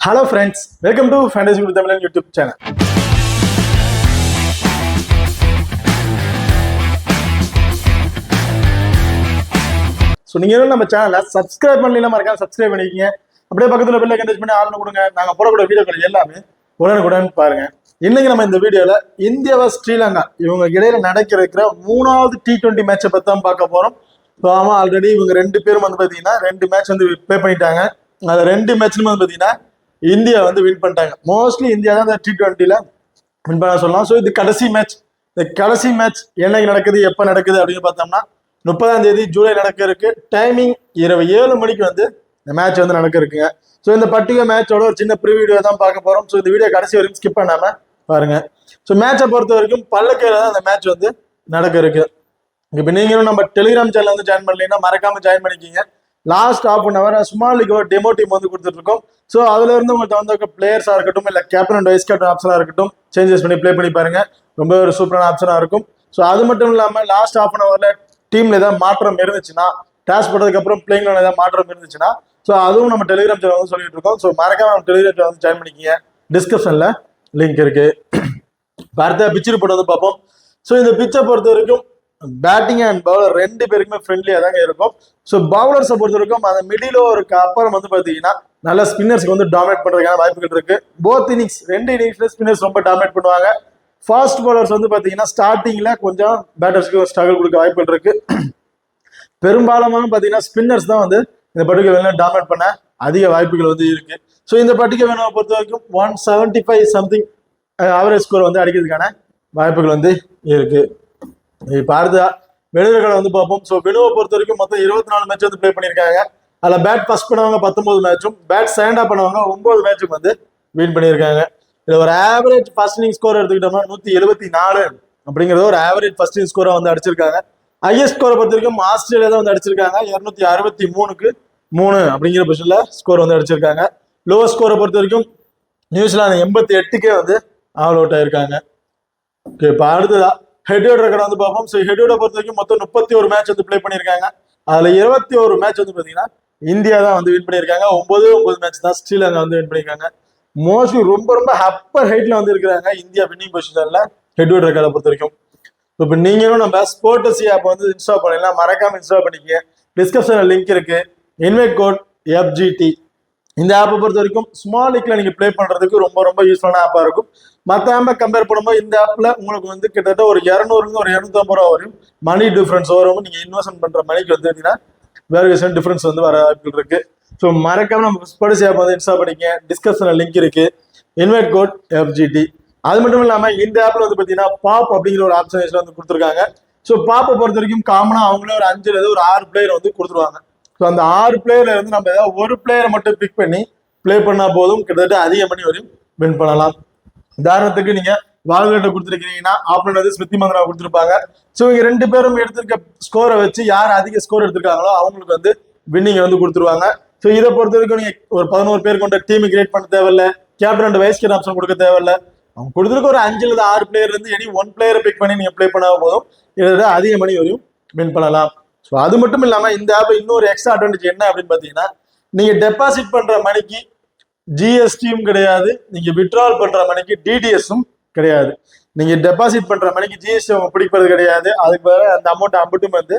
Hello friends, welcome to Fantasy Guru Tamil YouTube channel. So நீங்கள் நம்ம சேனலை subscribe பண்ணலாம், மறக்காம சப்ஸ்கிரைப் பண்ணிக்கிங்க. அப்படியே பக்கத்தில் பெல் ஐக்கன் டச் பண்ணி ஆள்னு கொடுங்க. நாங்கள் போடக்கூடிய வீடியோக்கள் எல்லாமே உடனுக்குடன் பாருங்க. இன்னைக்கு நம்ம இந்த வீடியோவில் இந்தியாவை ஸ்ரீலங்கா இவங்க இடையில நடக்கிற மூணாவது T20 மேட்சை பற்றி தான் பார்க்க போகிறோம். ஸோ ஆமாம், ஆல்ரெடி இவங்க ரெண்டு பேரும் வந்து பார்த்தீங்கன்னா 2 மேட்ச் வந்து ப்ளே பண்ணிட்டாங்க. அது 2 மேட்ச்லுமே வந்து பார்த்தீங்கன்னா இந்தியா வந்து வின் பண்ணிட்டாங்க. மோஸ்ட்லி இந்தியா தான் இந்த T20ல வின் பண்ண சொல்லலாம். ஸோ இது கடைசி மேட்ச். இந்த கடைசி மேட்ச் என்னைக்கு நடக்குது, எப்போ நடக்குது அப்படின்னு பார்த்தோம்னா 30ஆம் தேதி ஜூலை நடக்க இருக்கு. டைமிங் இரவு 7 மணிக்கு வந்து இந்த மேட்ச் வந்து நடக்க இருக்குங்க. ஸோ இந்த பர்டிகுலர் மேட்சோட ஒரு சின்ன ப்ரிவியூ தான் பார்க்க போறோம். ஸோ இந்த வீடியோ கடைசி வரைக்கும் ஸ்கிப் பண்ணாம பாருங்க. ஸோ மேட்சை பொறுத்த வரைக்கும் பல்லக்கையில தான் அந்த மேட்ச் வந்து நடக்க இருக்கு. இப்போ நீங்களும் நம்ம டெலிகிராம் சேனல் வந்து ஜாயின் பண்ணலீங்கன்னா மறக்காம ஜாயின் பண்ணிக்கிங்க. Last ½ small league demo team வந்து கொடுத்துட்டு இருக்கோம். ஸோ அதுல இருந்து உங்களுக்கு தகுந்த பிளேயர்ஸா இருக்கட்டும், இல்லை கேப்டன் அண்ட் வைஸ் கேப்டன் ஆப்ஷனா இருக்கட்டும், சேஞ்சஸ் பண்ணி ப்ளே பண்ணி பாருங்க. ரொம்ப ஒரு சூப்பரான ஆப்ஷனா இருக்கும். ஸோ அது மட்டும் இல்லாம லாஸ்ட் ½ டீம்ல ஏதாவது மாற்றம் இருந்துச்சுன்னா, டாஸ் போட்டதுக்கு அப்புறம் பிளேயிங்ல ஏதாவது மாற்றம் இருந்துச்சுன்னா, ஸோ அதுவும் நம்ம டெலிகிராம் சேனல் வந்து சொல்லிட்டு இருக்கோம். ஸோ மறக்காம நம்ம டெலிகிராம் சேனல் வந்து ஜாயின் பண்ணிக்கிங்க. டிஸ்கிரிப்ஷன்ல லிங்க் இருக்கு. அடுத்த பிச் ரிப்போர்ட் வந்து பார்ப்போம். ஸோ இந்த பிச்சை பொறுத்த வரைக்கும் பேட்டிங் அண்ட் பவுலர் 2 பேருக்குமே ஃப்ரெண்ட்லியாக தாங்க இருக்கும். ஸோ பவுலர்ஸை பொறுத்த வரைக்கும் அந்த மிடில் ஓவருக்கு அப்புறம் வந்து பார்த்தீங்கன்னா நல்ல ஸ்பின்னர்ஸ்க்கு வந்து டாமினேட் பண்ணுறதுக்கான வாய்ப்புகள் இருக்கு. போத் இன்னிங்ஸ் 2 இன்னிங்ஸ்ல ஸ்பின்னர்ஸ் ரொம்ப டாமினேட் பண்ணுவாங்க. ஃபாஸ்ட் பவுலர்ஸ் வந்து பார்த்தீங்கன்னா ஸ்டார்டிங்ல கொஞ்சம் பேட்டர்ஸ்க்கு ஸ்ட்ரகிள் கொடுக்க வாய்ப்புகள் இருக்கு. பெரும்பாலுமான பார்த்தீங்கன்னா ஸ்பின்னர்ஸ் தான் வந்து இந்த பர்டிகுலர் டாமினேட் பண்ண அதிக வாய்ப்புகள் வந்து இருக்கு. ஸோ இந்த பர்டிகுலர் பொறுத்த வரைக்கும் 175 சம்திங் ஆவரேஜ் ஸ்கோர் வந்து அடிக்கிறதுக்கான வாய்ப்புகள் வந்து இருக்கு. இப்போ அடுத்த வெளியூர்களை வந்து பார்ப்போம். ஸோ வெளியூரை பொறுத்த வரைக்கும் மொத்தம் 24 மேட்ச் வந்து ப்ளே பண்ணியிருக்காங்க. அதில் பேட் ஃபர்ஸ்ட் பண்ணவங்க 19 மேட்சும், பேட் செகண்டா பண்ணவங்க 9 மேட்சும் வந்து வின் பண்ணியிருக்காங்க. இதில் ஒரு ஆவரேஜ் ஃபர்ஸ்ட் இன்னிங் ஸ்கோர் எடுத்துக்கிட்டோம்னா 174 அப்படிங்கிறது ஒரு ஆவரேஜ் ஃபர்ஸ்ட் இன்னிங் ஸ்கோரை வந்து அடிச்சிருக்காங்க. ஹையஸ்ட் ஸ்கோரை பொறுத்த வரைக்கும் ஆஸ்திரேலியா தான் வந்து அடிச்சிருக்காங்க. 263க்கு 3 அப்படிங்கிற பொசிஷன்ல ஸ்கோர் வந்து அடிச்சிருக்காங்க. லோவஸ்ட் ஸ்கோரை பொறுத்த வரைக்கும் நியூசிலாந்து 88க்கே வந்து ஆல் அவுட் ஆயிருக்காங்க. ஓகே, இப்போ அடுத்ததா ஹெட்யோட ரெக்கார்ட் வந்து பார்ப்போம். ஸோ ஹெட்யோட பொறுத்த வரைக்கும் மொத்தம் 31 மேட்ச் வந்து ப்ளே பண்ணியிருக்காங்க. அதுல 21 மேட்ச் வந்து பார்த்தீங்கன்னா இந்தியா தான் வந்து வின் பண்ணியிருக்காங்க. 9 மேட்ச் தான் ஸ்ரீலங்கா வந்து வின் பண்ணியிருக்காங்க. மோஸ்ட்லி ரொம்ப ரொம்ப அப்பர் ஹைட்ல வந்து இருக்கிறாங்க இந்தியா வின்னிங் பொசிஷன்ல ஹெட்யோட ரெக்கார்டை பொறுத்த வரைக்கும். இப்போ நீங்களும் நம்ம ஸ்போர்ட்ஸ் ஆப் வந்து இன்ஸ்டால் பண்ணிடலாம், மறக்காம இன்ஸ்டால் பண்ணிக்க. டிஸ்கிரிப்ஷன்ல லிங்க் இருக்கு. Invite code FGT. இந்த ஆப்பை பொறுத்த வரைக்கும் ஸ்மால் லீக்ல நீங்க ப்ளே பண்றதுக்கு ரொம்ப ரொம்ப யூஸ்ஃபுல்லான ஆப்பா இருக்கும். மற்ற ஆப்பை கம்பேர் பண்ணும்போது இந்த ஆப்ல உங்களுக்கு வந்து கிட்டத்தட்ட ஒரு 200 ஒரு 250 ரூபா வரையும் மணி டிஃபரன்ஸ் வரும். நீங்க இன்வெஸ்ட்மெண்ட் பண்ற மணிக்கு வந்து வேரியேஷன் டிஃபரன்ஸ் வந்து வர வாய்ப்புகள் இருக்கு. ஸோ மறக்காம நம்ம ஸ்போர்ட்ஸ் ஆப் வந்து இன்ஸ்டால் பண்ணிக்க. டிஸ்கிரிப்ஷன்ல லிங்க் இருக்கு. Invite code FGT. அது மட்டும் இல்லாம இந்த ஆப்ல வந்து பாத்தீங்கன்னா பாப் அப்படிங்கிற ஒரு ஆப்ஷன் வந்து கொடுத்துருக்காங்க. ஸோ பாப்பை பொறுத்த வரைக்கும் காமனா அவங்களே ஒரு 5 ஒரு 6 பிளேயர் வந்து கொடுத்துருவாங்க. ஸோ அந்த 6 பிளேயர்ல இருந்து நம்ம ஏதாவது ஒரு பிளேயரை மட்டும் பிக் பண்ணி பிளே பண்ணா போதும், கிட்டத்தட்ட அதிக மணி வரையும் வின் பண்ணலாம். உதாரணத்துக்கு நீங்க வால்கட்டை கொடுத்துருக்கீங்கன்னா ஆப்லண்ட் வந்து ஸ்மிருதி மந்தனா கொடுத்துருப்பாங்க. ஸோ இவங்க 2 பேரும் எடுத்திருக்க ஸ்கோரை வச்சு யார் அதிக ஸ்கோர் எடுத்திருக்காங்களோ அவங்களுக்கு வந்து வின்னிங் வந்து கொடுத்துருவாங்க. ஸோ இதை பொறுத்த வரைக்கும் நீங்க ஒரு 11 பேர் கொண்ட டீம் கிரியேட் பண்ண தேவையில்ல, captain and vice captain option கொடுக்க தேவையில்ல. அவங்க கொடுத்துருக்க ஒரு 5 அல்லது 6 பிளேயர் இருந்து எனி 1 பிளேயரை பிக் பண்ணி நீங்க பிளே பண்ணா போதும், கிட்டத்தட்ட அதிக மணி வரையும் வின் பண்ணலாம். ஸோ அது மட்டும் இல்லாம இந்த ஆப் இன்னொரு எக்ஸ்ட்ரா அட்வான்டேஜ் என்ன அப்படின்னு பாத்தீங்கன்னா, நீங்க டெபாசிட் பண்ற மணிக்கு GSTயும் கிடையாது, நீங்க வித்ட்ரால் பண்ற மணிக்கு DDSம் கிடையாது. நீங்க டெபாசிட் பண்ற மணிக்கு GST பிடிப்பது கிடையாது. அதுக்கு பதிலாக அந்த அமௌண்ட் அம்பட்டும் வந்து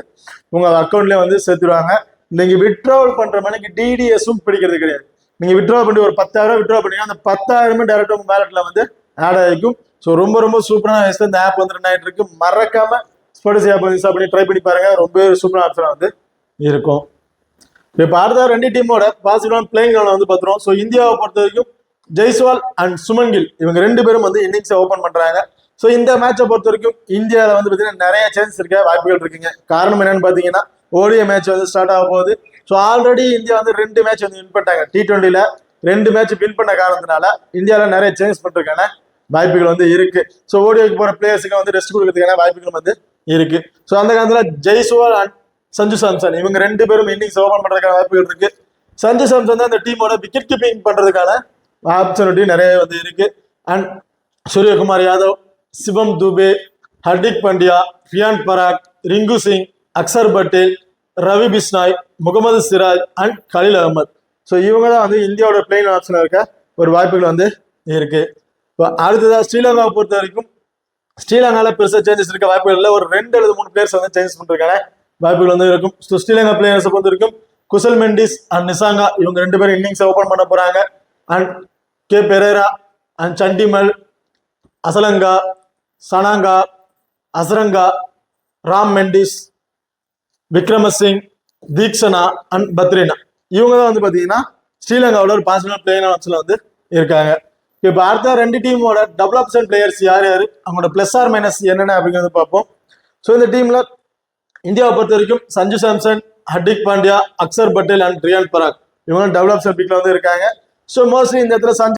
உங்க அக்கௌண்ட்லயே வந்து சேர்த்துருவாங்க. நீங்க வித்ட்ரால் பண்ற மணிக்கு DDSம் பிடிக்கிறது கிடையாது. நீங்க வித்ட்ரா பண்ணி ஒரு 10,000 வித்ட்ரா பண்ணீங்கன்னா அந்த 10,000 டைரக்டா உங்க வேலட்ல வந்து ஆட் ஆகிக்கும். ஸோ ரொம்ப ரொம்ப சூப்பரான வயசுல இந்த ஆப் வந்து ரன் ஆகிட்டு இருக்கு. மறக்காம ஸ்போர்ட்ஸ் ஆப் இன்ஸ்டால் பண்ணி ட்ரை பண்ணி பாருங்க. ரொம்ப சூப்பரான ஆப்ஷனா வந்து இருக்கும். இப்போ அடுத்த 2 டீமோட பாசிட்டிவான பிளேயிங் வந்து பார்த்துருவோம். ஸோ இந்தியாவை பொறுத்த வரைக்கும் ஜெய்ஸ்வால் அண்ட் சுமன் கில் இவங்க 2 பேரும் வந்து இன்னிங்ஸை ஓப்பன் பண்றாங்க. ஸோ இந்த மேட்சை பொறுத்த வரைக்கும் இந்தியாவில் வந்து பார்த்தீங்கன்னா நிறைய சான்ஸ் இருக்க வாய்ப்புகள் இருக்குங்க. காரணம் என்னன்னு பார்த்தீங்கன்னா ODI மேட்ச் வந்து ஸ்டார்ட் ஆக போகுது. ஸோ ஆல்ரெடி இந்தியா வந்து 2 மேட்ச் வந்து வின் பண்ணிட்டாங்க. T20ல 2 மேட்ச் வின் பண்ண காரணத்தினால இந்தியாவில் நிறைய சேஞ்ச் பண்றதுக்கான வாய்ப்புகள் வந்து இருக்கு. ஸோ ODIக்கு போற பிளேயர்ஸுக்கு வந்து ரெஸ்ட் கொடுக்கறதுக்கான வாய்ப்புகள் வந்து இருக்கு. ஸோ அந்த காலத்தில் ஜெய்ஸ்வால் அண்ட் சஞ்சு சாம்சன் இவங்க 2 பேரும் இன்னிங்ஸ் ஓபன் பண்றதுக்கான வாய்ப்புகள் இருக்கு. சஞ்சு சாம்சன் தான் இந்த டீமோட விக்கெட் கீப்பிங் பண்றதுக்கான ஆப்பர்ச்சுனிட்டி நிறைய வந்து இருக்கு. And Suryakumar Yadav, Shivam Dube, Hardik Pandya, Riyan Parag, Rinku Singh, Axar Patel, Ravi Bishnoi, Mohammed Siraj and Khaleel Ahmed. So இவங்க தான் வந்து இந்தியாவோட பிளேயிங் ஆப்ஷன் இருக்க ஒரு வாய்ப்புகள் வந்து இருக்கு. இப்போ அடுத்ததா ஸ்ரீலங்காவை பொறுத்த வரைக்கும் ஸ்ரீலங்கால பெருசா சேஞ்சஸ் இருக்க வாய்ப்புகள் இல்லை. ஒரு 2 அல்லது 3 பிளேயர்ஸ் வந்து சேஞ்சஸ் பண்றதுக்கான வாய்ப்புகள் வந்து இருக்கும். ஸோ ஸ்ரீலங்கா பிளேயர்ஸை பொறுத்த வரைக்கும் குசல் மெண்டிஸ் அண்ட் நிசாங்கா இவங்க 2 பேரும் இன்னிங்ஸ் ஓபன் பண்ண போறாங்க. And K Perera and Chandimal, Asalanka, Shanaka, Hasaranga, ராம் மெண்டிஸ், விக்ரமசிங், தீக்ஷனா அண்ட் பத்ரினா இவங்க தான் வந்து பாத்தீங்கன்னா ஸ்ரீலங்காவோட ஒரு பாசிபிள் பிளேயர் ஆப்ஷன்ல வந்து இருக்காங்க. இப்போ அடுத்த 2 டீமோட டபுள் ஆப்ஷன் பிளேயர்ஸ் யார் யாரு, அவங்களோட பிளஸ் ஆர் மைனஸ் என்னென்ன அப்படிங்கிறது பார்ப்போம். ஸோ இந்த டீம்ல இந்தியாவை பொறுத்த வரைக்கும் சஞ்சு சாம்சன், ஹர்திக் பாண்டியா, அக்சர் பட்டேல் அண்ட் ரியான் பராக் இவங்க டபுள் ஆப்ஷன் பிக்ல வந்து இருக்காங்க. ஸோ மோஸ்ட்லி இந்த இடத்துல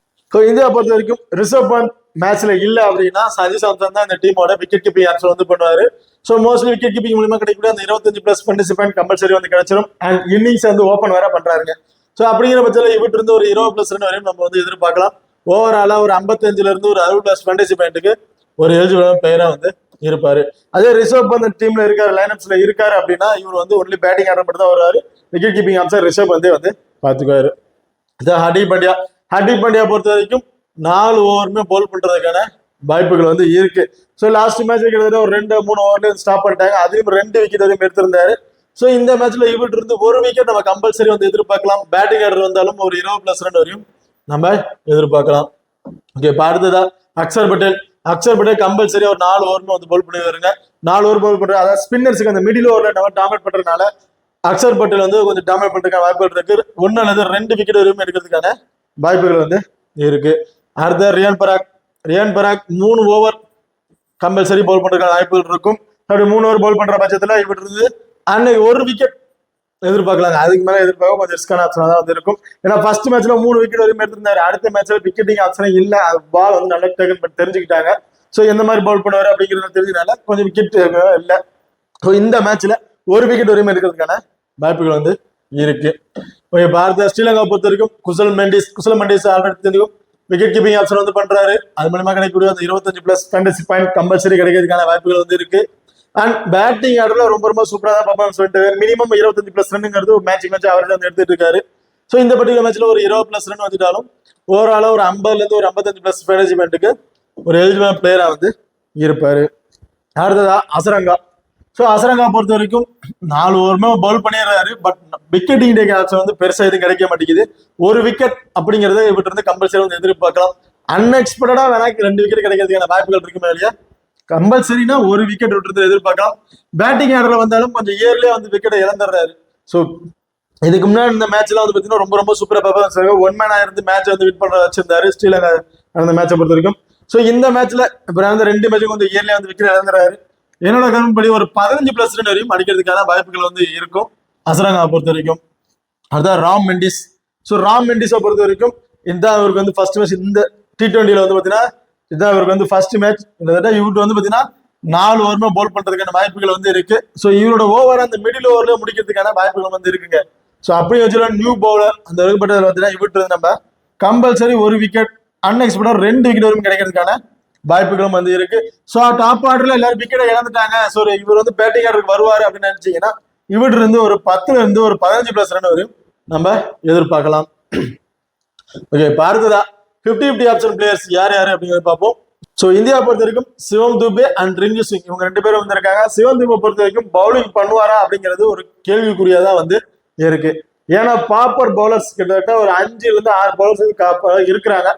இந்தியாவை பொறுத்த வரைக்கும் ரிஷப் பந்த் மேட்ச்ல இல்ல அப்படின்னா சஞ்சு சாம்சன் தான் இந்த டீமோட விக்கெட் கீப்பிங் ஆப்ஷன் வந்து பண்ணுவாரு. ஸோ மோஸ்ட்லி விக்கெட் கீப்பிங் மூலமா கிடைக்கக்கூடிய அந்த 25+ பார்ட்டிசிபென்ட் கம்பல்சரி வந்து கிடைச்சிடும். அண்ட் இன்னிங்ஸ் வந்து ஓப்பன் வேற பண்றாங்க. ஸோ அப்படிங்கிற பட்சத்தில் இவட்டு இருந்து ஒரு 20+ ரன் வரையும் நம்ம வந்து எதிர்பார்க்கலாம். ஓவராலா ஒரு 55 இருந்து ஒரு 60+ பார்ட்டிசிபென்ட்டுக்கு ஒரு எலிஜிபிள் பிளேயரா வந்து இருப்பாரு. அதே ரிஷப் பந்த் டீம்ல இருக்காரு, லைனப்ஸ்ல இருக்காரு அப்படின்னா இவர் வந்து ஒன்லி பேட்டிங் ஆட மட்டும் தான் வருவாரு. விக்கெட் கீப்பிங் ஆப்ஷன் ரிஷப் வந்து பாத்துக்குவாரு. ஹர்திக் பாண்டியா பொறுத்த வரைக்கும் 4 ஓவருமே போல் பண்றதுக்கான வாய்ப்புகள் வந்து இருக்கு. ஸோ லாஸ்ட் மேட்ச் கிட்டத்தட்ட ஒரு 2-3 ஓவர்ல ஸ்டாப் பண்ணிட்டாங்க. அதுலயும் 2 விக்கெட் வரையும் எடுத்திருந்தாரு. ஸோ இந்த மேட்ச்ல இவர்கிட்ட இருந்து ஒரு விக்கெட் நம்ம கம்பல்சரி வந்து எதிர்பார்க்கலாம். பேட்டிங் ஆர்டர் வந்தாலும் ஒரு 20+ ரன் வரையும் நம்ம எதிர்பார்க்கலாம். ஓகே, இப்போ அடுத்ததா அக்சர் பட்டேல் கம்பல்சரி ஒரு 4 ஓவருமே வந்து போல் பண்ணி வருங்க. 4 ஓவர் போல் பண்ற அதாவது ஸ்பின்னர்ஸுக்கு அந்த மிடில் ஓவர்ல நம்ம டாமினேட் பண்றதுனால அக்சர் பட்டேல் வந்து கொஞ்சம் டாமினேட் பண்றதுக்கான வாய்ப்புகள் இருக்கு. 1 அல்லது 2 விக்கெட் வரையும் எடுக்கிறதுக்கான வாய்ப்புகள் வந்து இருக்கு. அடுத்த ரியான் பராக் 3 ஓவர் கம்பல்சரி பவுல் பண்றதுக்கான வாய்ப்புகள் இருக்கும். அப்படி 3 ஓவர் பவுல் பண்ற பட்சத்துல இவட்டு இருந்து அன்னைக்கு ஒரு விக்கெட் எதிர்பார்க்கலாங்க. அதுக்கு மேல எதிர்பார்க்க கொஞ்சம் ரிஸ்கான ஆப்ஷனா தான் வந்து இருக்கும். ஏன்னா ஃபர்ஸ்ட் மேட்ச்ல 3 விக்கெட் வரையும் எடுத்திருந்தாரு. அடுத்த மேட்ச்ல விக்கெட்டிங் ஆப்ஷனே இல்ல. பால் வந்து நல்லா டேக்கன் தெரிஞ்சுக்கிட்டாங்க. ஸோ எந்த மாதிரி பவுல் பண்ணுவாரு அப்படிங்கிறத தெரிஞ்சதுனால கொஞ்சம் விக்கெட் இல்லை. ஸோ இந்த மேட்ச்ல ஒரு விக்கெட் வரையும் எடுக்கிறதுக்கான வாய்ப்புகள் வந்து இருக்கு. பாரத ஸ்ரீலங்கா பொறுத்த வரைக்கும் குசல் மெண்டிஸ் ஆல்ரெடி தெரியும் விக்கெட் கீப்பிங் ஆப்ஷன் வந்து பண்றாரு. அது மூலமா கிடைக்கக்கூடிய அந்த 25+ ஃபேண்டசி பாயிண்ட் கம்பல்சரி கிடைக்கிறதுக்கான வாய்ப்புகள் வந்து இருக்கு. அண்ட் பேட்டிங் ஆர்டர்ல ரொம்ப சூப்பரா தான் பர்ஃபார்மன்ஸ் பண்ணிட்டு மினிமம் 25+ ரன்னுங்கிறது மேட்ச் அவரேஜ் வந்து எடுத்துட்டு இருக்காரு. ஸோ இந்த பர்டிகுலர் மேட்ச்ல ஒரு 20+ ரன் வந்துட்டாலும் ஓவராலா ஒரு 50ல இருந்து ஒரு 55+ ஃபேண்டசி பாயிண்ட்டுக்கு ஒரு எலிஜிபிள் பிளேயரா வந்து இருப்பாரு. அடுத்ததா அசரங்கா பொறுத்த வரைக்கும் 4 ஓவருமே பவுல் பண்ணிடுறாரு. பட் விக்கெட்டிங் டேக் ஆப்ஷன் வந்து பெருசா எதுவும் கிடைக்க மாட்டேங்குது. ஒரு விக்கெட் அப்படிங்கறத இவர்கிட்ட இருந்து கம்பல்சரி வந்து எதிர்பார்க்கலாம். அன்எக்ஸ்பெக்டடா வேணா 2 விக்கெட் கிடைக்கிறதுக்கான வாய்ப்புகள் இருக்குமே இல்லையா, கம்பல்சரினா ஒரு விக்கெட் விட்டுறது எதிர்பார்க்கலாம். பேட்டிங் ஆர்டர்ல வந்தாலும் கொஞ்சம் இயர்லயே வந்து விக்கெட்டை இழந்துடுறாரு. ஸோ இதுக்கு முன்னாடி இந்த மேட்ச்லாம் வந்து பாத்தீங்கன்னா ரொம்ப சூப்பரா பர்ஃபார்மன்ஸ் இருக்கு. 1 மேனா இருந்து மேட்ச் வந்து வின் பண்ண வச்சிருந்தாரு ஸ்ரீலங்கா அந்த மேட்சை பொறுத்த வரைக்கும். ஸோ இந்த மேட்ச்ல இப்ப வந்து 2 மேட்சுக்கும் வந்து இயர்லயே வந்து விக்கெட் இழந்துறாரு. என்னோட கரும்படி ஒரு 15+ ரன் வரையும் அடிக்கிறதுக்கான வாய்ப்புகள் வந்து இருக்கும் அசரங்கா பொறுத்த வரைக்கும். அதுதான் ராம் மெண்டிஸை பொறுத்த வரைக்கும் இதுதான் அவருக்கு வந்து ஃபர்ஸ்ட் மேட்ச் இந்த T20ல வந்து பாத்தீங்கன்னா இதுதான் அவருக்கு வந்து ஃபர்ஸ்ட் மேட்ச். கிட்டத்தட்ட இவருக்கு வந்து பாத்தீங்கன்னா 4 ஓவருமே பவுல் பண்றதுக்கான வாய்ப்புகள் வந்து இருக்கு. ஸோ இவரோட ஓவர் அந்த மிடில் ஓவர்ல முடிக்கிறதுக்கான வாய்ப்புகள் வந்து இருக்குங்க. ஸோ அப்படி வச்சுக்கலாம் நியூ பவுலர் அந்த வகைப்பட்டதில் பார்த்தீங்கன்னா இவட்டு நம்ம கம்பல்சரி ஒரு விக்கெட் அன்எக்ஸ்பெக்டட் 2 விக்கெட் வரைக்கும் கிடைக்கிறதுக்கான வாய்ப்புகளும் வந்து இருக்கு. ஸோ டாப் ஆர்டர்ல எல்லாரும் விக்கெட்டை இழந்துட்டாங்க. ஸோ இவர் வந்து பேட்டிங் ஆர்டருக்கு வருவாரு அப்படின்னு நினைச்சீங்கன்னா இவட்டு இருந்து ஒரு 10ல இருந்து ஒரு 15+ ரன் வரையும் நம்ம எதிர்பார்க்கலாம். ஓகே, இப்போ அடுத்ததா 50-50 ஆப்ஷன் பிளேயர்ஸ் யார் அப்படிங்கிறத பார்ப்போம். ஸோ இந்தியா பொறுத்த வரைக்கும் சிவம் துபே அண்ட் ரிங்கு சிங் இவங்க 2 பேரும் வந்திருக்காங்க. சிவம் துபே பொறுத்த வரைக்கும் பவுலிங் பண்ணுவாரா அப்படிங்கிறது ஒரு கேள்விக்குறியாதான் வந்து இருக்கு. ஏன்னா பாப்பர் பவுலர்ஸ் கிட்டத்தட்ட ஒரு 5 இருந்து 6 பவுலர்ஸ் இருக்கிறாங்க.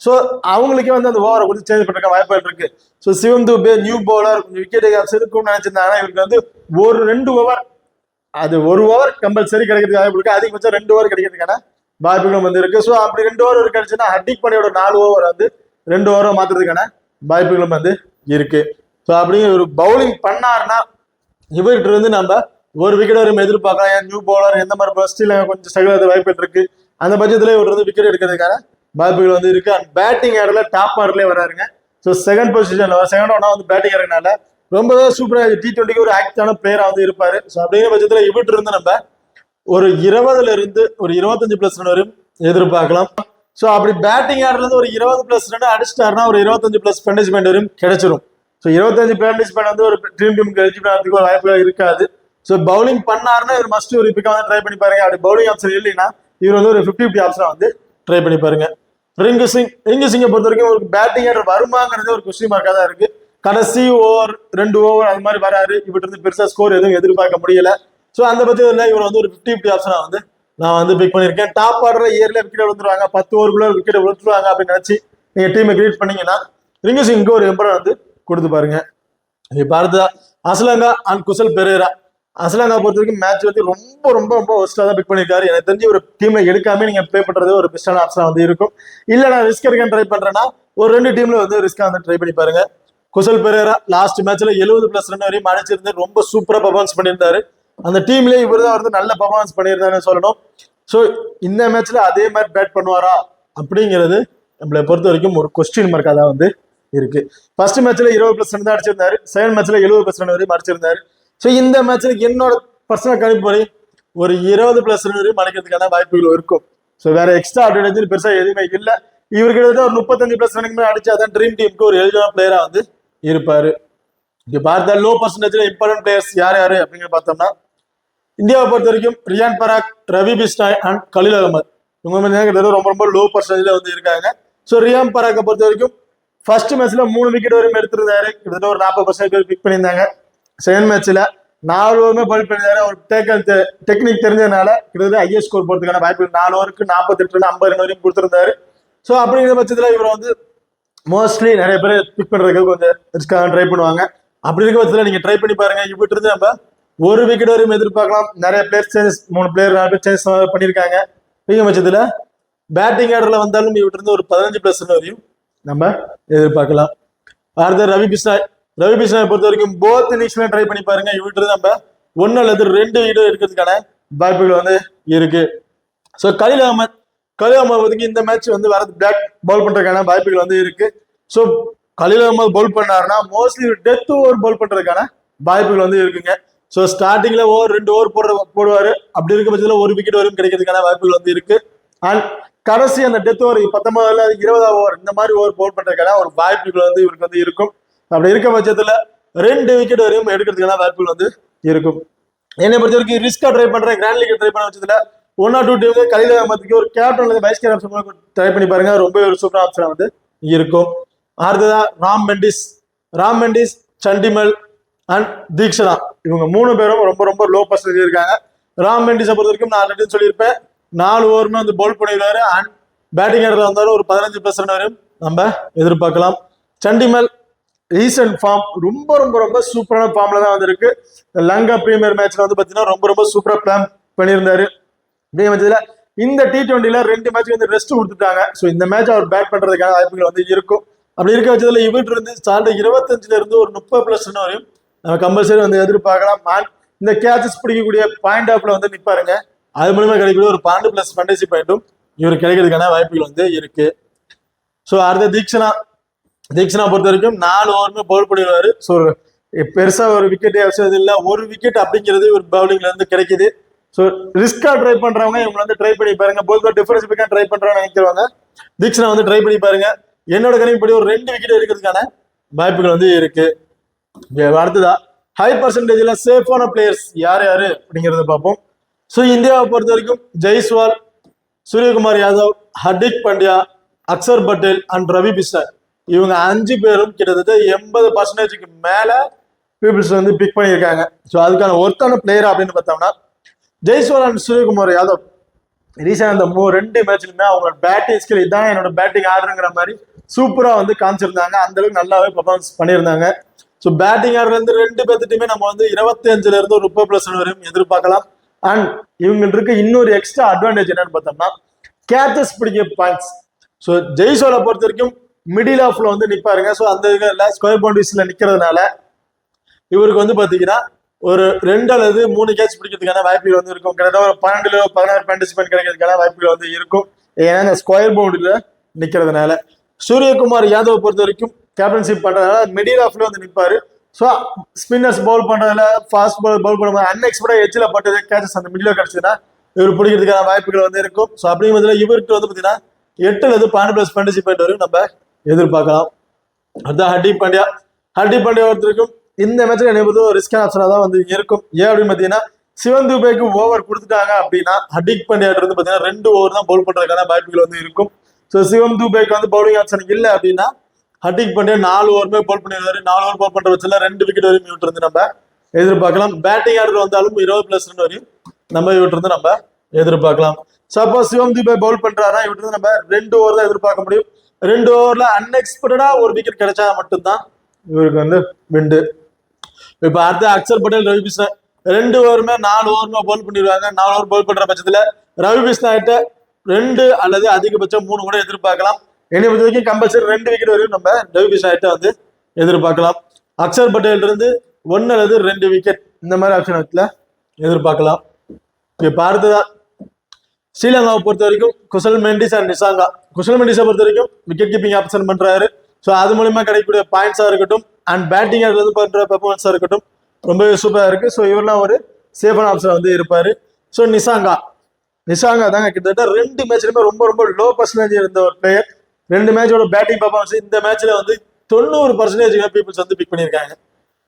ஸோ அவங்களுக்கே வந்து அந்த ஓவரை கொடுத்து சேஞ்ச் பண்ற வாய்ப்புகள் இருக்கு. ஸோ சிவம் துபே நியூ பவுலர் விக்கெட் இருக்கும்னு நினைச்சிருந்தாங்கன்னா இவருக்கு வந்து ஒரு 2 ஓவர் அது 1 ஓவர் கம்பல்சரி கிடைக்கிறதுக்கு வாய்ப்பு இருக்கு. அதிகபட்சம் 2 ஓவர் கிடைக்கிறதுக்கான வாய்ப்புகளும் வந்து இருக்கு. ஸோ அப்படி 2 ஓவர் கிடைச்சுன்னா ஹர்திக் பாண்டியோட 4 ஓவர் வந்து 2 ஓவரை மாத்துறதுக்கான வாய்ப்புகளும் வந்து இருக்கு. ஸோ அப்படி ஒரு பவுலிங் பண்ணாருன்னா இவர்கிட்ட இருந்து நம்ம ஒரு விக்கெட் வரையும் எதிர்பார்க்கலாம். ஏன் நியூ பவுலர் எந்த மாதிரி ஸ்டீல கொஞ்சம் சகல வாய்ப்பு இருக்கு. அந்த பட்சத்துல இவர் வந்து விக்கெட் எடுக்கிறதுக்கான வாய்ப்புகள் வந்து இருக்கு. அண்ட் பேட்டிங் ஆர்டர்ல டாப் ஆர்டர்லேயே வராருங்க. ஸோ செகண்ட் பொசிஷன்ல செகண்ட் ஒன்னா வந்து பேட்டிங் ஆடுறதுனால ரொம்பவே சூப்பரா T20க்கு ஒரு ஆக்டான பிளேயரா வந்து இருப்பாரு. ஸோ அப்படிங்கிற பட்சத்துல இவர்கிட்ட இருந்து நம்ம ஒரு 20ல இருந்து ஒரு 25+ ரன் வரையும் எதிர்பார்க்கலாம். ஸோ அப்படி பேட்டிங் ஆர்டர்ல இருந்து ஒரு 20+ ரன் அடிச்சிட்டாருன்னா ஒரு 25+ பனிஷ்மெண்ட் வரையும் கிடைச்சிரும். ஸோ 25 பனிஷ்மெண்ட் வந்து ஒரு ட்ரீம் டீமுக்கு எலிஜிபிள் ஆகிறதுக்கு ஒரு வாய்ப்புகள் இருக்காது. ஸோ பவுலிங் பண்ணாருன்னா இவர் மஸ்ட் ஒரு பிக்கா வந்து ட்ரை பண்ணி பாருங்க. அப்படி பவுலிங் ஆப்ஷன் இல்லைன்னா இவர் வந்து ஒரு 50-50 ஆப்ஷனா வந்து ட்ரை பண்ணி பாருங்க. ரிங்கு சிங்கை பொறுத்த வரைக்கும் ஒரு பேட்டிங் ஆர்டர் வருமாங்கிறது ஒரு கொஸ்டின் மார்க்கா தான் இருக்கு. கடைசி ஓவர் 2 ஓவர் அது மாதிரி வராரு, இவர்கிட்ட இருந்து பெருசா ஸ்கோர் எதுவும் எதிர்பார்க்க முடியல. ஸோ அந்த பட்சத்தில் இவர் வந்து ஒரு 50-50 ஆப்ஷனா வந்து நான் வந்து பிக் பண்ணியிருக்கேன். டாப் ஆர்டர் இயர்ல விக்கெட் விழுந்துருவாங்க, 10 ஓவருக்குள்ள விக்கெட் விழுந்துருவாங்க அப்படின்னு நினைச்சு நீங்க டீமை கிரியேட் பண்ணீங்கன்னா ரிங்கு சிங்க்கு ஒரு எம்பரை வந்து கொடுத்து பாருங்க. இப்ப அடுத்ததா அஸ்லங்கா அண்ட் குசல் பெரேரா. அஸ்லங்கா பொறுத்த வரைக்கும் மேட்ச் வந்து ரொம்ப ரொம்ப ரொம்ப ஒஸ்டா தான் பிக் பண்ணிருக்காரு. எனக்கு தெரிஞ்சு ஒரு டீம்ல எடுக்காம நீங்க ப்ளே பண்றது ஒரு பெஸ்டான ஆப்ஷனா வந்து இருக்கும். இல்ல நான் ரிஸ்க் எடுக்க ட்ரை பண்றேன்னா ஒரு 2 டீம்ல வந்து ரிஸ்கா வந்து ட்ரை பண்ணி பாருங்க. குசல் பெரேரா லாஸ்ட் மேட்ச்ல 70+ ரன் வரையும் அடிச்சிருந்து ரொம்ப சூப்பரா பர்ஃபார்மன்ஸ் பண்ணியிருந்தாரு. அந்த டீம்லயே இவர் தான் வந்து நல்ல பர்ஃபார்மன்ஸ் பண்ணியிருந்தாருன்னு சொல்லணும். ஸோ இந்த மேட்ச்ல அதே மாதிரி பேட் பண்ணுவாரா அப்படிங்கிறது நம்மளை பொறுத்த வரைக்கும் ஒரு கொஸ்டின் மார்க்கா தான் வந்து இருக்கு. ஃபர்ஸ்ட் மேட்ச்ல 20+ ரன் தான் அடிச்சிருந்தாரு, செகண்ட் மேட்ச்ல 70+ ரன் வரையும் அடிச்சிருந்தாரு. ஸோ இந்த மேட்ச்ல என்னோட பர்சனல் கணிப்பு வரை ஒரு 20+ ரன் வரையும் அடிக்கிறதுக்கான வாய்ப்புகள் இருக்கும். ஸோ வேற எக்ஸ்ட்ரா அட்வான்டேஜ் பெருசா எதுவுமே இல்லை. இவர்கிட்ட ஒரு 35+ ரன்னுக்கு மேலே அடிச்சாதான் ட்ரீம் டீமுக்கு ஒரு எலிஜிபிள் பிளேயரா வந்து இருப்பாரு. இங்க பார்த்தா லோ பர்சன்டேஜ்ல இம்பார்ட்டன்ட் பிளேயர்ஸ் யார் யாரு அப்படின்னு பார்த்தோம்னா இந்தியாவை பொறுத்த வரைக்கும் ரியான் பராக், ரவி பிஸ்னாய் அண்ட் கலீல் அகமது இவங்க ரொம்ப ரொம்ப லோ பர்சன்டேஜ்ல வந்து இருக்காங்க. ஸோ ரியான் பராக்கை பொறுத்த வரைக்கும் ஃபர்ஸ்ட் மேட்ச்ல 3 விக்கெட் வரையும் எடுத்திருந்தாரு, கிட்டத்தட்ட ஒரு 40% பேர் பிக் பண்ணியிருந்தாங்க. செகண்ட் மேட்ச்ல 4 ஓவருமே பவுல் பண்ணியிருந்தாரு. ஒரு டெக்னிக் தெரிஞ்சதுனால கிட்டத்தட்ட ஹையஸ்ட் ஸ்கோர் போறதுக்கான வாய்ப்பு 4 ஓவருக்கு 48 50 ரன் வரையும் கொடுத்திருந்தாரு. ஸோ அப்படிங்கிற பட்சத்துல இவரை வந்து மோஸ்ட்லி நிறைய பேர் பிக் பண்றதுக்கு கொஞ்சம் ரிஸ்காக ட்ரை பண்ணுவாங்க. அப்படி இருக்க பட்சத்தில் நீங்க ட்ரை பண்ணி பாருங்க. இவர்கிட்ட இருந்து நம்ம 1 விக்கெட் வரையும் எதிர்பார்க்கலாம். நிறைய பிளேயர் சேஞ்சஸ் 3 பிளேயர் 4 பேர் சேஞ்சஸ் பண்ணியிருக்காங்க. அப்படிங்கிற பட்சத்துல பேட்டிங் ஆர்டர்ல வந்தாலும் இவர்கிட்ட இருந்து ஒரு 15+ ரன் வரையும் நம்ம எதிர்பார்க்கலாம். அடுத்த ரவி பிஸ்னாய் பொறுத்த வரைக்கும் போத் இன்னிங்ஸ்ல ட்ரை பண்ணி பாருங்க. இவர்கிட்ட இருந்து நம்ம 1 அல்லது 2 விக்கெட் எடுக்கிறதுக்கான வாய்ப்புகள் வந்து இருக்கு. ஸோ கலீல் அகமது இந்த மேட்ச் வந்து வரது பிளாக் பவுல் பண்றதுக்கான வாய்ப்புகள் வந்து இருக்கு. ஸோ கலீல் அகமது பவுல் பண்ணாருன்னா மோஸ்ட்லி டெத் ஓவர் பவுல் பண்றதுக்கான வாய்ப்புகள் வந்து இருக்குங்க. ஸோ ஸ்டார்டிங்ல 2 ஓவர் போடுவாரு. அப்படி இருக்க பட்சத்தில் 1 விக்கெட் வரையும் கிடைக்கிறதுக்கான வாய்ப்புகள் வந்து இருக்கு. அண்ட் கடைசி அந்த டெத் ஓவர் 19 20 ஓவர் இந்த மாதிரி ஓவர் பவுல் பண்றதுக்கான ஒரு வாய்ப்புகள் வந்து இவருக்கு வந்து இருக்கும். அப்படி இருக்க பட்சத்துல 2 விக்கெட் வரையும் எடுக்கிறதுக்கான வாய்ப்புகள் வந்து இருக்கும். என்னை பொறுத்த வரைக்கும் ரிஸ்கா ட்ரை பண்றேன், கிராண்ட் லீக் ட்ரை பண்ண பட்சத்துல 1 or 2 டீம் கலீல் அகமதுக்கு ஒரு கேப்டன் வைஸ் கேப்டன் ட்ரை பண்ணி பாருங்க. ரொம்ப ஒரு சூப்பர் ஆப்ஷன் வந்து இருக்கும். அடுத்ததா ராம் மெண்டிஸ், சண்டிமல் அண்ட் தீக்ஷனா இவங்க 3 பேரும் ரொம்ப ரொம்ப லோ பர்சன்டேஜ் இருக்காங்க. ராம் மெண்டிஸை பொறுத்த வரைக்கும் நான் ஆல்ரெடி சொல்லியிருப்பேன், 4 ஓவருமே வந்து பவுல் பண்ணிடுவாரு. அண்ட் பேட்டிங் ஆர்டர்ல வந்தாலும் ஒரு 15+ ரன் வரையும் நம்ம எதிர்பார்க்கலாம். சண்டிமல் ரீசன்ட் ஃபார்ம் ரொம்ப ரொம்ப ரொம்ப சூப்பரான ஃபார்ம்ல தான் வந்திருக்கு. லங்கா பிரீமியர் மேட்ச்ல வந்து பாத்தீங்கன்னா ரொம்ப ரொம்ப சூப்பரா பிளான் பண்ணியிருந்தாரு. இதே மேட்ச்ல இந்த T20ல 2 மேட்ச் வந்து ரெஸ்ட் கொடுத்துட்டாங்க. ஸோ இந்த மேட்ச் அவர் பேட் பண்றதுக்கான வாய்ப்புகள் வந்து இருக்கும். அப்படி இருக்க பட்சத்துல இவர்கிட்ட இருந்து சால்ட் 25ல இருந்து ஒரு 30+ ரன் வரையும் நம்ம கம்பல்சரி வந்து எதிர்பார்க்கலாம். இந்த கேச்சஸ் பிடிக்கக்கூடிய பாயிண்ட் ஆஃப்ல வந்து நிப்பாருங்க. அது மூலமா கிடைக்கக்கூடிய ஒரு 12+ ஃபேண்டசி பாயிண்ட்டும் இவருக்கு கிடைக்கிறதுக்கான வாய்ப்புகள் வந்து இருக்கு. ஸோ அடுத்த தீக்ஷனா பொறுத்த வரைக்கும் 4 ஓவருமே பவுல் பண்ணிடுவாரு. ஸோ பெருசா ஒரு விக்கெட்டே அவசியம் இல்லை, 1 விக்கெட் அப்படிங்கிறது ஒரு பவுலிங்ல இருந்து கிடைக்குது. ஸோ ரிஸ்கா ட்ரை பண்றவங்க இவங்க வந்து ட்ரை பண்ணி பாருங்க. போல்கர் டிஃபரன்ஸ் பிக்கா ட்ரை பண்றவங்க நினைக்கிறவங்க தீக்ஷனா வந்து ட்ரை பண்ணி பாருங்க. என்னோட கணிப்படி ஒரு 2 விக்கெட் எடுக்கிறதுக்கான வாய்ப்புகள் வந்து இருக்கு. அடுத்ததா ஹை பர்சன்டேஜ்ல சேஃபான பிளேயர்ஸ் யார் யாரு அப்படிங்கறத பார்ப்போம். ஸோ இந்தியாவை பொறுத்த வரைக்கும் ஜெய்ஸ்வால், சூரியகுமார் யாதவ், ஹர்திக் பாண்டியா, அக்சர் பட்டேல் அண்ட் ரவி பிஸ்னாய் இவங்க 5 பேரும் கிட்டத்தட்ட 80% மேல பீப்புள்ஸ் வந்து பிக் பண்ணியிருக்காங்க. ஸோ அதுக்கான ஒருத்தான பிளேயர் அப்படின்னு பார்த்தோம்னா ஜெய்ஸ்வால் அண்ட் சூரியகுமார் யாதவ் ரீசெண்ட் அந்த 2 மேட்ச்லுமே அவங்களோட பேட்டிங் ஸ்கில் இதான் என்னோட பேட்டிங் ஆடுங்கிற மாதிரி சூப்பரா வந்து காமிச்சிருந்தாங்க. அந்த அளவுக்கு நல்லாவே பர்ஃபார்மன்ஸ் பண்ணியிருந்தாங்க. ஸோ பேட்டிங் ஆடுற 2 பேர்த்துட்டுமே நம்ம வந்து 25ல இருந்து ஒரு 30+ ரன் வரையும் எதிர்பார்க்கலாம். அண்ட் இவங்களுக்கு இருக்க இன்னொரு எக்ஸ்ட்ரா அட்வான்டேஜ் என்னன்னு பார்த்தோம்னா கேச்சஸ் பிடிக்க பாயிண்ட்ஸ். ஸோ ஜெய்ஸ்வாலை பொறுத்த வரைக்கும் மிடில் ஆஃப்ல வந்து நிப்பாருங்க. ஸோ அந்த இதுல ஸ்கொயர் பவுண்டரிஸ்ல நிக்கிறதுனால இவருக்கு வந்து பாத்தீங்கன்னா ஒரு 2 அல்லது 3 கேட்ச் பிடிக்கிறதுக்கான வாய்ப்புகள் வந்து இருக்கும். கிட்டத்தட்ட ஒரு 12 16 பார்ட்டிசிபென்ட் கிடைக்கிறதுக்கான வாய்ப்புகள் வந்து இருக்கும். ஏன்னா இந்த ஸ்கொயர் பவுண்டரியில நிக்கிறதுனால. சூரியகுமார் யாதவ் பொறுத்த வரைக்கும் கேப்டன்ஷிப் பண்றதுனால மிடில் ஆஃப்ல வந்து நிற்பாரு. ஸோ ஸ்பின்னர்ஸ் பவுல் பண்றதுல ஃபாஸ்ட் பவுல் பண்ணும்போது அன்எக்ஸ்பெக்டட் எட்ஜில் பட்டது கேச்சஸ் அந்த மிடில் கிடைச்சதுன்னா இவர் பிடிக்கிறதுக்கான வாய்ப்புகள் வந்து இருக்கும். ஸோ அப்படிங்கிறதுல இவருக்கு வந்து பார்த்தீங்கன்னா 8 அல்லது 12+ பார்ட்டிசிபென்ட் வரையும் நம்ம எதிர்பார்க்கலாம். அதுதான் ஹர்திக் பாண்டியா ஒருத்தருக்கும் இந்த மேட்ச்ல என்ன பொறுத்த ஒரு ரிஸ்கான ஆப்ஷனா தான் வந்து இருக்கும். ஏன் அப்படின்னு பார்த்தீங்கன்னா சிவன் துபேக்கு ஓவர் கொடுத்துட்டாங்க அப்படின்னா ஹர்திக் பாண்டியா வந்து பார்த்தீங்கன்னா 2 ஓவர் தான் பவுல் பண்றதுக்கான வாய்ப்புகள் வந்து இருக்கும். ஸோ சிவம் துபேக்கு வந்து பவுலிங் ஆப்ஷன் இல்லை அப்படின்னா ஹர்திக் பாண்டியா 4 ஓவருமே போல் பண்ணிடுவாரு. 4 ஓவர் போல் பண்ற பட்சத்தில் 2 விக்கெட் வரையும் இவர்கிட்ட இருந்து நம்ம எதிர்பார்க்கலாம். பேட்டிங் ஆர்டர் வந்தாலும் 20+ ரன் வரையும் நம்ம இவர்கிட்ட இருந்து நம்ம எதிர்பார்க்கலாம். சப்போஸ் சிவம் துபே பவுல் பண்றாருன்னா இவர்கிட்ட இருந்து நம்ம 2 ஓவர் தான் எதிர்பார்க்க முடியும். 2 ஓவர்ல அன்எக்ஸ்பெக்டடா ஒரு விக்கெட் கிடைச்சா மட்டும்தான் இவருக்கு வந்து விண்டு. இப்ப அடுத்த அக்சர் பட்டேல், ரவி பிஷ்ணா 2 ஓவருமே 4 ஓவருமே பவுல் பண்ணிடுவாங்க. 4 ஓவர் பவுல் பண்ற பட்சத்துல ரவி பிஷ்ணா கிட்ட 2 அல்லது அதிகபட்சம் 3 கூட எதிர்பார்க்கலாம். என்னை பொறுத்த வரைக்கும் கம்பல்சரி 2 விக்கெட் வரையும் நம்ம ரவி பிஷ்ணா கிட்ட வந்து எதிர்பார்க்கலாம். அக்சர் பட்டேல் இருந்து 1 அல்லது 2 விக்கெட் இந்த மாதிரி ஆப்ஷன் எதிர்பார்க்கலாம். இப்ப அடுத்ததா ஸ்ரீலங்காவை பொறுத்த வரைக்கும் குசல் மெண்டிஸ் அண்ட் நிசாங்கா. குசல் மெண்டிஸை பொறுத்த வரைக்கும் விக்கெட் கீப்பிங் ஆப்ஷன் பண்றாரு. ஸோ அது மூலமா கிடைக்கக்கூடிய பாயிண்ட்ஸா இருக்கட்டும் அண்ட் பேட்டிங் பண்ற பெர்ஃபார்மன்ஸா இருக்கட்டும் ரொம்பவே சூப்பரா இருக்கு. ஸோ இவரெல்லாம் ஒரு சேஃபான ஆப்ஷன் வந்து இருப்பாரு. ஸோ நிசாங்கா தாங்க கிட்டத்தட்ட 2 மேட்ச்லயுமே ரொம்ப ரொம்ப லோ பர்சன்டேஜ் இருந்த ஒரு பிளேயர். 2 மேட்சோட பேட்டிங் பெர்ஃபார்மன்ஸ் இந்த மேட்ச்ல வந்து 90% பீப்புள்ஸ் வந்து பிக் பண்ணியிருக்காங்க.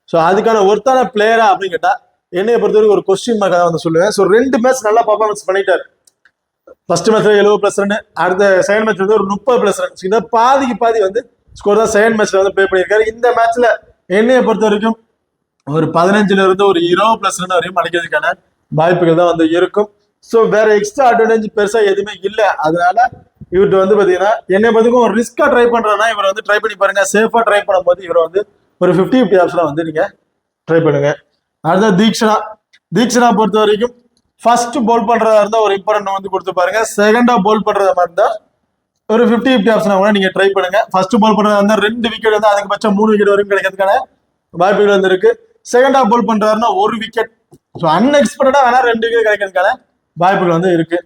ஸோ அதுக்கான ஒருத்தான பிளேயரா அப்படின்னு கேட்டா என்னைய பொறுத்தவரைக்கும் ஒரு கொஸ்டின் மார்க்காக வந்து சொல்லுவேன். ஸோ 2 மேட்ச் நல்லா பர்ஃபார்மன்ஸ் பண்ணிட்டாரு. ஃபர்ஸ்ட் மேட்ச்ல 70+ ரன், அடுத்த செகண்ட் மேட்ச் வந்து ஒரு 30+ ரன். இதை பாதிக்கு பாதி வந்து ஸ்கோர் தான் செகண்ட் மேட்ச்ல வந்து ப்ளே பண்ணியிருக்காரு. இந்த மேட்ச்ல என்னைய பொறுத்த வரைக்கும் ஒரு 15ல இருந்து ஒரு 20+ ரன் வரையும் அடிக்கிறதுக்கான வாய்ப்புகள் தான் வந்து இருக்கும். ஸோ வேற எக்ஸ்ட்ரா அட்வான்டேஜ் பெருசா எதுவுமே இல்லை. அதனால இவர்கிட்ட வந்து பாத்தீங்கன்னா என்னை பார்த்துக்கும் ஒரு ரிஸ்கா ட்ரை பண்றதுனா இவரை வந்து ட்ரை பண்ணி பாருங்க. சேஃபா ட்ரை பண்ணும்போது இவரை வந்து ஒரு 50-50 ஆப்ஷனா வந்து நீங்க ட்ரை பண்ணுங்க. அடுத்த தீக்ஷனா பொறுத்த வரைக்கும் ஃபர்ஸ்ட் பவுல் பண்றதா இருந்தா ஒரு இம்பார்ட்டன்ட் வந்து கொடுத்து பாருங்க. செகண்டா பவுல் பண்றதா மாதிரி இருந்தா ஒரு 50-50 ஆப்ஷனா கூட நீங்க ட்ரை பண்ணுங்க. ஃபர்ஸ்ட் பவுல் பண்றதா இருந்தா 2 விக்கெட் வந்து அதிகபட்சம் 3 விக்கெட் வரைக்கும் கிடைக்கிறதுக்கான வாய்ப்புகள் வந்து இருக்கு. செகண்டா பவுல் பண்றாருன்னா 1 விக்கெட். ஸோ அன்எக்ஸ்பெக்டடா வேணா 2 விக்கெட் கிடைக்கிறதுக்கான வாய்ப்புகள் வந்து இருக்கு.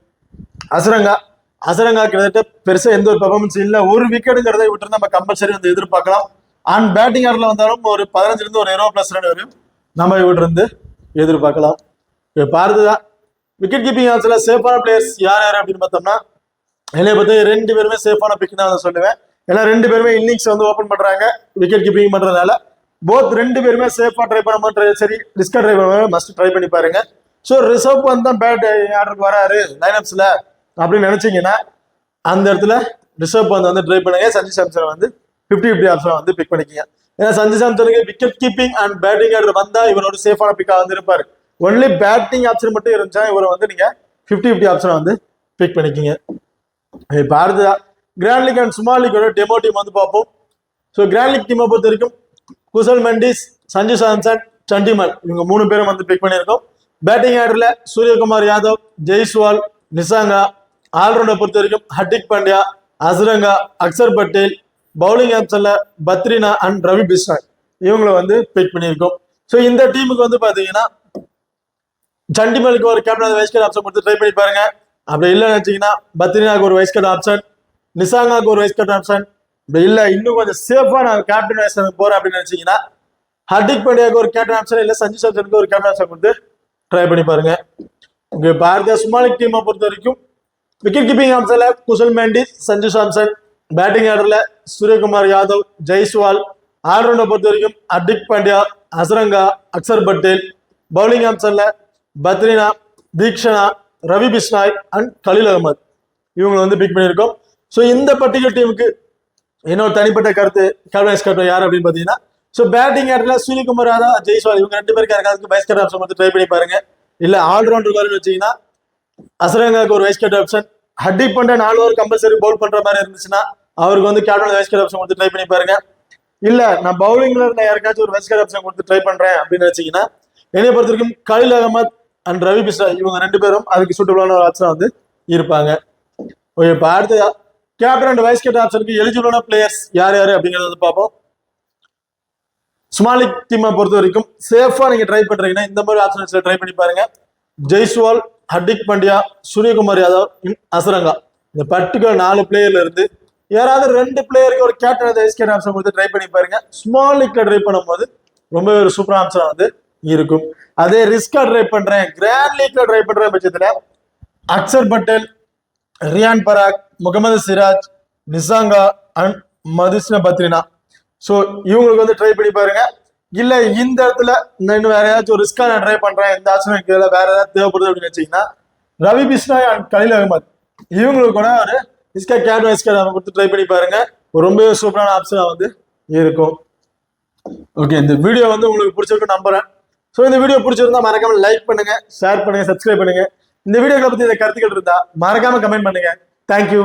அசரங்கா கிட்டத்தட்ட பெருசா எந்த ஒரு பெர்ஃபார்மன்ஸ் இல்லை. 1 விக்கெட்டுங்கிறத விட்டு நம்ம கம்பல்சரி வந்து எதிர்பார்க்கலாம். அண்ட் பேட்டிங் ஆர்டர்ல வந்தாலும் ஒரு 15ல இருந்து ஒரு 20+ ரன் வரையும் நம்ம இவர்கிட்ட இருந்து எதிர்பார்க்கலாம். இப்போ பார்த்ததா விக்கெட் கீப்பிங் ஆப்ஷன்ல சேஃபான பிளேயர்ஸ் யார் அப்படின்னு பார்த்தோம்னா என்னைய பத்தி 2 பேருமே சேஃபான பிக் தான் சொல்லுவேன். ஏன்னா 2 பேருமே இன்னிங்ஸ் வந்து ஓப்பன் பண்றாங்க விக்கெட் கீப்பிங் பண்றதுனால போத் 2 பேருமே சேஃபா ட்ரை பண்ண சரி ரிஸ்கா ட்ரை பண்ண மஸ்ட் ட்ரை பண்ணி பாருங்க. ஸோ ரிசர்வ் வந்து தான் பேட் ஆர்டருக்கு வராரு லைனப்ஸ்ல அப்படின்னு நினைச்சீங்கன்னா அந்த இடத்துல ரிசர்வ் பந்த் வந்து ட்ரை பண்ணுங்க. சஞ்சு சாம்சன் வந்து 50-50 ஆப்ஷன் வந்து பிக் பண்ணிக்கங்க. ஏன்னா சஞ்சு சாம்சனுக்கு wicket keeping and batting order வந்தா இவரோட சேஃபான பிக்கா வந்து இருப்பாரு. ஒன்லி பேட்டிங் ஆப்ஷன் மட்டும் இருந்துச்சா இவரை வந்து நீங்க 50-50 ஆப்ஷன் வந்து பிக் பண்ணிக்கங்க. இப்போ அடுத்ததா கிராண்ட் லீக் அண்ட் ஸ்மால் லீக்கோட டெமோ டீம் வந்து பார்ப்போம். ஸோ கிராண்ட் லீக் டீமை பொறுத்த வரைக்கும் குசல் மெண்டிஸ், சஞ்சு சாம்சன், சண்டிமல் இவங்க 3 பேரும் வந்து பிக் பண்ணியிருக்கோம். பேட்டிங் ஆர்டர்ல சூரியகுமார் யாதவ், ஜெய்ஸ்வால், நிசாங்கா. ஆல்ரவுண்டை பொறுத்த வரைக்கும் ஹர்திக் பாண்டியா, அசரங்கா, அக்சர் பட்டேல். பவுலிங் ஆப்ஷன்ல பத்ரினா அண்ட் ரவி பிஷ்ணா இவங்களை வந்து பிக் பண்ணியிருக்கோம். ஸோ இந்த டீமுக்கு வந்து பாத்தீங்கன்னா சண்டிமலுக்கு ஒரு கேப்டன் வைஸ் கேப்டன் ஆப்ஷன் கொடுத்து ட்ரை பண்ணி பாருங்க. அப்படி இல்லைன்னு வச்சீங்கன்னா பத்ரினாக்கு ஒரு வைஸ் கேப்டன் ஆப்ஷன், நிசாங்காக்கு ஒரு வைஸ் கேப்டன் ஆப்ஷன். இப்படி இல்லை இன்னும் கொஞ்சம் சேஃபா நான் கேப்டன் வைஸ் போறேன் அப்படின்னு நினைச்சீங்கன்னா ஹர்திக் பாண்டியாவுக்கு ஒரு கேப்டன் ஆப்ஷன், இல்லை சஞ்சு சாம்சனுக்கு ஒரு கேப்டன் ஆப்ஷன் கொடுத்து ட்ரை பண்ணி பாருங்க. இங்க பாரதிய ஸ்மாலிக் டீமை பொறுத்த வரைக்கும் விக்கெட் கீப்பிங் ஆப்ஷன்ல குசல் மெண்டிஸ், சஞ்சு சாம்சன். பேட்டிங் ஆர்டர்ல சூரியகுமார் யாதவ், ஜெய்ஸ்வால். ஆல்ரவுண்டை பொறுத்த வரைக்கும் ஹர்திக் பாண்டியா, அசரங்கா, அக்சர் பட்டேல். பவுலிங் ஆப்ஷன்ல பத்ரினா, தீக்ஷனா, ரவி பிஷ்னாய் அண்ட் கலீல் அகமது இவங்களை வந்து பிக் பண்ணியிருக்கோம். ஸோ இந்த பர்டிகுலர் டீமுக்கு என்னோட தனிப்பட்ட கருத்து கேப்டன் யார் அப்படின்னு பார்த்தீங்கன்னா ஸோ பேட்டிங் ஆர்டர்ல சூரியகுமார் யாதவ், ஜெய்ஸ்வால் இவங்க 2 பேருக்கு யாருக்காவது வைஸ் கேப்டன் ஆப்ஷன் வந்து ட்ரை பண்ணி பாருங்க. இல்ல ஆல்ரவுண்டர் வரணும்னு வச்சீங்கன்னா அசரங்காக்கு ஒரு vice captain option, Hardik Pandya 4 over compulsory bowl பண்ற மாதிரி இருந்துச்சுன்னா அவருக்கு வந்து கேப்டன் வைஸ் கேப்டன் ஆப்ஷன் கொடுத்து ட்ரை பண்ணி பாருங்க. இல்ல நான் பவுலிங்ல இருந்த யாருக்காச்சும் ஒரு வைஸ் கேப்டன் ஆப்ஷன் கொடுத்து ட்ரை பண்றேன் அப்படின்னு வச்சீங்கன்னா என்னைய பொறுத்த வரைக்கும் கலீல் அகமது அண்ட் ரவி பிஷ்ணா இவங்க 2 பேரும் அதுக்கு சூட்டபிளான ஒரு ஆப்ஷன் வந்து இருப்பாங்க. இப்போ அடுத்த கேப்டன் அண்ட் வைஸ் கேப்டன் ஆப்ஷனுக்கு எலிஜிபிளான பிளேயர்ஸ் யார் அப்படிங்கறத வந்து பார்ப்போம். ஸ்மால் லீக் டீமை பொறுத்த வரைக்கும் சேஃபா நீங்க ட்ரை பண்றீங்கன்னா இந்த மாதிரி ஆப்ஷன்ஸ்ல ட்ரை பண்ணி பாருங்க. ஜெய்ஸ்வால், ஹர்திக் பாண்டியா, சூரியகுமார் யாதவ், அசரங்கா இந்த பர்டிகுலர் 4 பிளேயர்ல இருந்து யாராவது 2 பிளேயருக்கு ஒரு கேப்டன் வைஸ் கேப்டன் ஆப்ஷன் கொடுத்து ட்ரை பண்ணி பாருங்க. ஸ்மால் லீக்ல ட்ரை பண்ணும்போது ரொம்ப ஒரு சூப்பர் ஆப்ஷன் வந்து இருக்கும். அதே ரிஸ்கா ட்ரை பண்றேன் கிராண்ட் லீக்ல ட்ரை பண்ற பட்சத்துல அக்சர் பட்டேல், ரியான் பராக், முகமது சிராஜ், நிசாங்கா அண்ட் மதுஸ்ன பத்ரினா ஸோ இவங்களுக்கு வந்து ட்ரை பண்ணி பாருங்க. இல்ல இந்த இடத்துல இன்னும் வேற ஏதாச்சும் ஒரு ரிஸ்கா நான் ட்ரை பண்றேன் இந்த ஆப்ஷன் வேற ஏதாவது தேவைப்படுது அப்படின்னு வச்சீங்கன்னா ரவி பிஷ்னாய் அண்ட் கலீல் அகமது இவங்களுக்கு கூட ஒரு இஸ்கா கேட் வைஸ்கா நம்ம கொடுத்து ட்ரை பண்ணி பாருங்க. ரொம்பவே சூப்பரான ஆப்ஷனா வந்து இருக்கும். ஓகே, இந்த வீடியோ வந்து உங்களுக்கு பிடிச்சிருக்கு நம்புறேன். ஸோ இந்த வீடியோ பிடிச்சிருந்தா மறக்காம லைக் பண்ணுங்க, ஷேர் பண்ணுங்க, சப்ஸ்கிரைப் பண்ணுங்க. இந்த வீடியோக்களை பத்தி இந்த கருத்துக்கள் இருந்தா மறக்காம கமெண்ட் பண்ணுங்க. தேங்க்யூ.